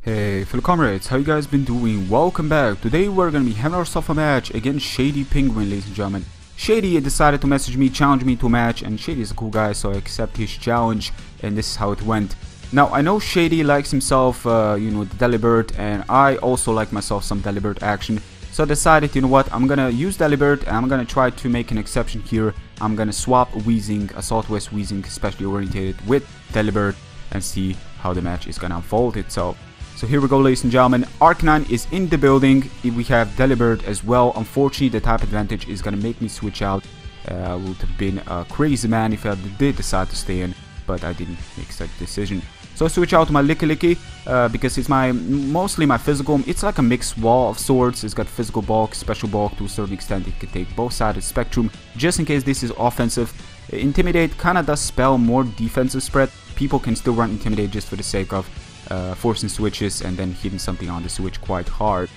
Hey fellow comrades, how you guys been doing? Welcome back. Today we're gonna be having ourselves a match against Shadypenguinn, ladies and gentlemen. Shady decided to message me, challenge me to a match, and Shady is a cool guy, so I accept his challenge, and this is how it went. Now I know Shady likes himself, the Delibird, and I also like myself some Delibird action. So I decided, you know what, I'm gonna use Delibird and I'm gonna try to make an exception here. I'm gonna swap Weezing, Assault West Weezing, especially orientated with Delibird, and see how the match is gonna unfold itself. So here we go, ladies and gentlemen. Arcanine is in the building. We have Delibird as well. Unfortunately, the type advantage is gonna make me switch out. I would have been a crazy man if I did decide to stay in, but I didn't make such decision. So I switch out to my Licky because it's mostly my physical. It's like a mixed wall of sorts. It's got physical bulk, special bulk to a certain extent. It can take both sides of the spectrum. Just in case this is offensive, Intimidate kind of does spell more defensive spread. People can still run Intimidate just for the sake of forcing switches and then hitting something on the switch quite hard.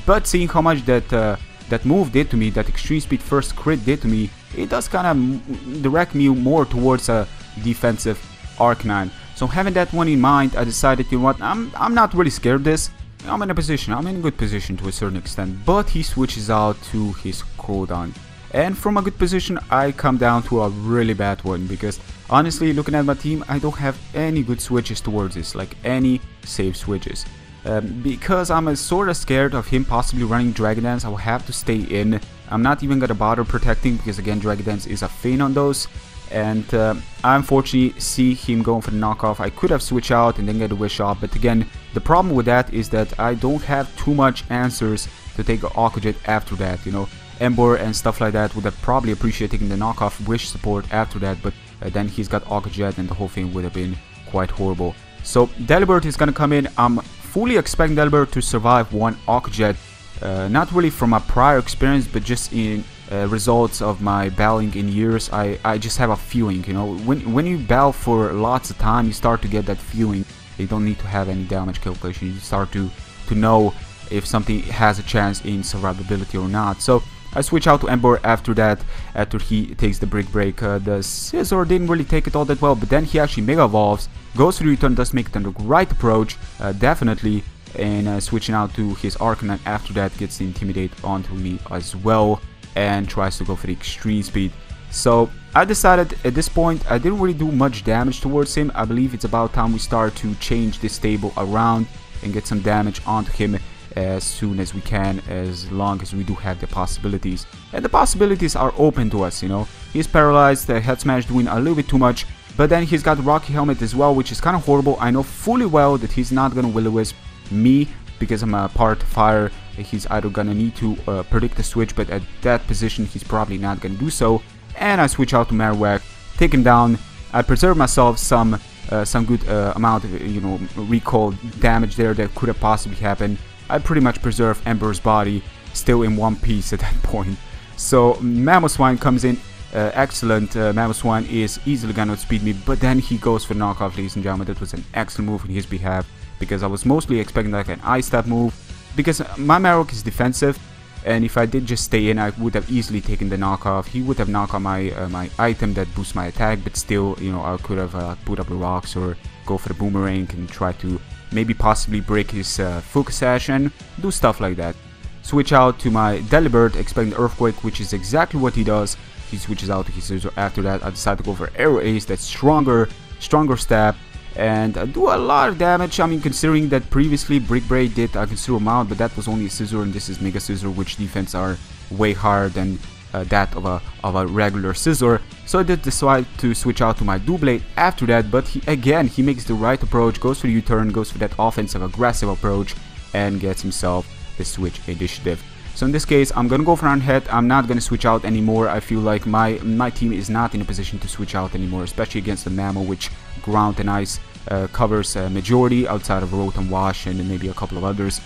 But seeing how much that move did to me, that extreme speed first crit did to me, it does kind of direct me more towards a defensive Arcanine. So having that one in mind, I decided, you know what, I'm not really scared of this. I'm in a good position to a certain extent. But he switches out to his Crawdon. And from a good position, I come down to a really bad one, because honestly, looking at my team, I don't have any good switches towards this, like any safe switches. Because I'm sort of scared of him possibly running Dragon Dance, I will have to stay in. I'm not even gonna bother protecting, because again, Dragon Dance is a feint on those. And I unfortunately see him going for the knockoff. I could have switched out and then get a wish off, but again, the problem with that is that I don't have too much answers to take an Aqua Jet after that, you know. Ember and stuff like that would have probably appreciated taking the knockoff wish support after that, but then he's got Aqua Jet and the whole thing would have been quite horrible. So Delibird is gonna come in. I'm fully expecting Delibird to survive one Aqua Jet, not really from my prior experience, but just in results of my battling in years. I just have a feeling, you know, when you battle for lots of time, you start to get that feeling. You don't need to have any damage calculation. You start to know if something has a chance in survivability or not. So I switch out to Ember after that, after he takes the Brick Break. The Scissor didn't really take it all that well, but then he actually Mega Evolves, goes for the U-turn, does make it the right approach, definitely, and switching out to his Arcanine after that, gets the Intimidate onto me as well, and tries to go for the extreme speed. So I decided at this point I didn't really do much damage towards him. I believe it's about time we start to change this table around and get some damage onto him as soon as we can, as long as we do have the possibilities. And the possibilities are open to us, you know. He's paralyzed, Head Smash doing a little bit too much, but then he's got Rocky Helmet as well, which is kind of horrible. I know fully well that he's not gonna Will-O-Wisp me, because I'm a part fire. He's either gonna need to predict the switch, but at that position he's probably not gonna do so. And I switch out to Marowak, take him down. I preserve myself some good amount of, you know, recall damage there that could have possibly happened. I pretty much preserve Ember's body still in one piece at that point. So Mamoswine comes in, excellent. Mamoswine is easily gonna outspeed me, but then he goes for knockoff, ladies and gentlemen. That was an excellent move on his behalf, because I was mostly expecting like an Ice Step move, because my Marowak is defensive, and if I did just stay in, I would have easily taken the knockoff. He would have knocked on my my item that boosts my attack, but still, you know, I could have put up the rocks or go for the boomerang and try to maybe possibly break his Focus Sash and do stuff like that. Switch out to my Delibird, expecting Earthquake, which is exactly what he does. He switches out to his Scissor. After that, I decide to go for Aero Ace, that's stronger stab, and do a lot of damage. I mean, considering that previously Brick Break did a considerable amount, but that was only a Scissor, and this is Mega Scissor, which defense are way higher than that of a regular Scissor. So I did decide to switch out to my Doublade after that, but he makes the right approach, goes for the U-turn, goes for that offensive aggressive approach, and gets himself the switch initiative. So in this case, I'm gonna go for on head. I'm not gonna switch out anymore. I feel like my team is not in a position to switch out anymore, especially against the Mamo, which ground and ice covers a majority outside of Rotom Wash and maybe a couple of others.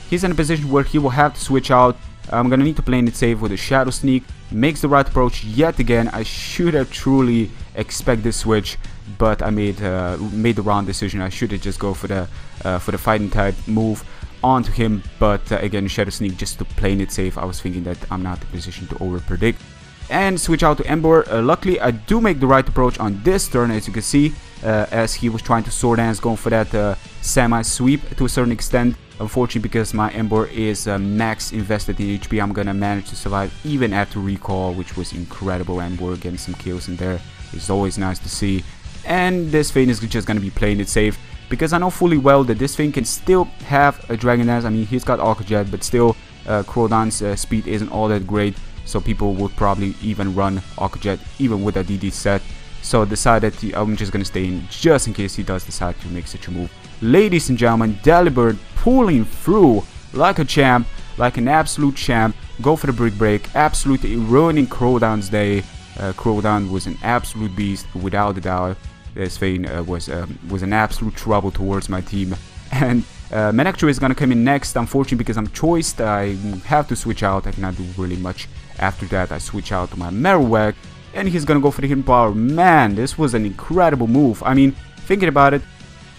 He's in a position where he will have to switch out. I'm gonna need to play it safe with a Shadow Sneak. Makes the right approach yet again. I should have truly expect this switch, but I made the wrong decision. I should have just go for the fighting type move onto him, but again, Shadow Sneak just to play it safe. I was thinking that I'm not in a position to over predict. And switch out to Ember. Luckily, I do make the right approach on this turn, as you can see. as he was trying to sword dance, going for that semi-sweep to a certain extent. Unfortunately, because my Ember is max invested in HP, I'm gonna manage to survive even after recall, which was incredible. Ember getting some kills in there is always nice to see. And this Vayne is just gonna be playing it safe, because I know fully well that this Vayne can still have a Dragon Dance. I mean, he's got Aqua Jet, but still Crowdon's speed isn't all that great, so people would probably even run Aqua Jet even with a DD set. So I decided I'm just gonna stay in just in case he does decide to make such a move. Ladies and gentlemen, Delibird pulling through like a champ, like an absolute champ. Go for the brick break, absolutely ruining Crowdon's day. Crowdon was an absolute beast, without a doubt. This Vayne was an absolute trouble towards my team. And Manectro is gonna come in next. Unfortunately, because I'm choiced, I have to switch out. I cannot do really much. After that, I switch out to my Marowak, and he's gonna go for the hidden power. Man, this was an incredible move. I mean, thinking about it,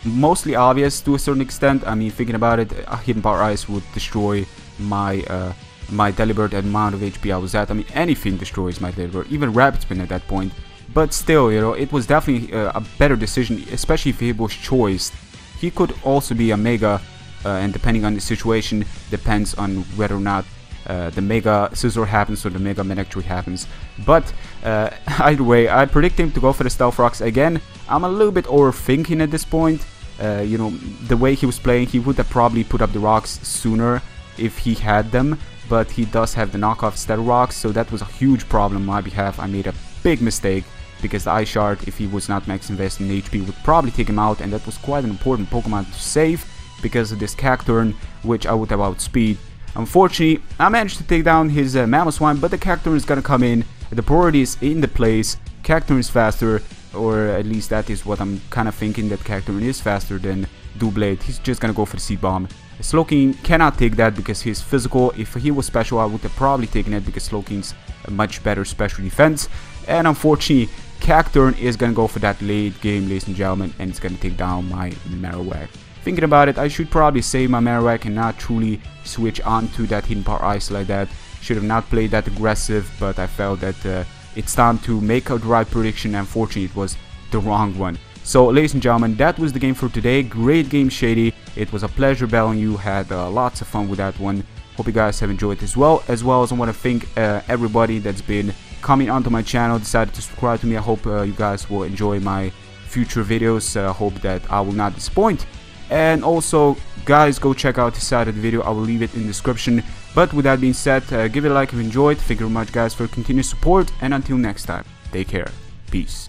mostly obvious to a certain extent. I mean, thinking about it, hidden power ice would destroy my my Delibird at the amount of HP I was at. I mean, anything destroys my Delibird, even Rapid Spin at that point. But still, you know, it was definitely a better decision, especially if he was choiced. He could also be a Mega, and depending on the situation, depends on whether or not the Mega Scizor happens or the Mega Manectro happens. But either way, I predict him to go for the Stealth Rocks again. I'm a little bit overthinking at this point. You know, the way he was playing, he would have probably put up the rocks sooner if he had them. But he does have the knockoff Stealth Rocks, so that was a huge problem on my behalf. I made a big mistake, because the Ice Shard, if he was not max invested in HP, would probably take him out, and that was quite an important Pokemon to save because of this Cacturn, which I would have outspeed. Unfortunately, I managed to take down his Mamoswine, but the Cacturn is gonna come in. The priority is in the place. Cacturn is faster, or at least that is what I'm kind of thinking, that Cacturn is faster than Doublade. He's just gonna go for the Seed Bomb. Slowking cannot take that because he's physical. If he was special, I would have probably taken it because Slowking's a much better special defense. And unfortunately, Cacturn is gonna go for that late game, ladies and gentlemen, and it's gonna take down my Marowak. Thinking about it, I should probably save my Marowak and not truly switch onto that hidden power ice like that. Should have not played that aggressive, but I felt that it's time to make a right prediction. Unfortunately, it was the wrong one. So, ladies and gentlemen, that was the game for today. Great game, Shady. It was a pleasure battling you. Had lots of fun with that one. Hope you guys have enjoyed as well. As I want to thank everybody that's been coming onto my channel, decided to subscribe to me. I hope you guys will enjoy my future videos. Hope that I will not disappoint. And also, guys, go check out this side of the video. I will leave it in the description. But with that being said, give it a like if you enjoyed. Thank you very much, guys, for your continued support. And until next time, take care. Peace.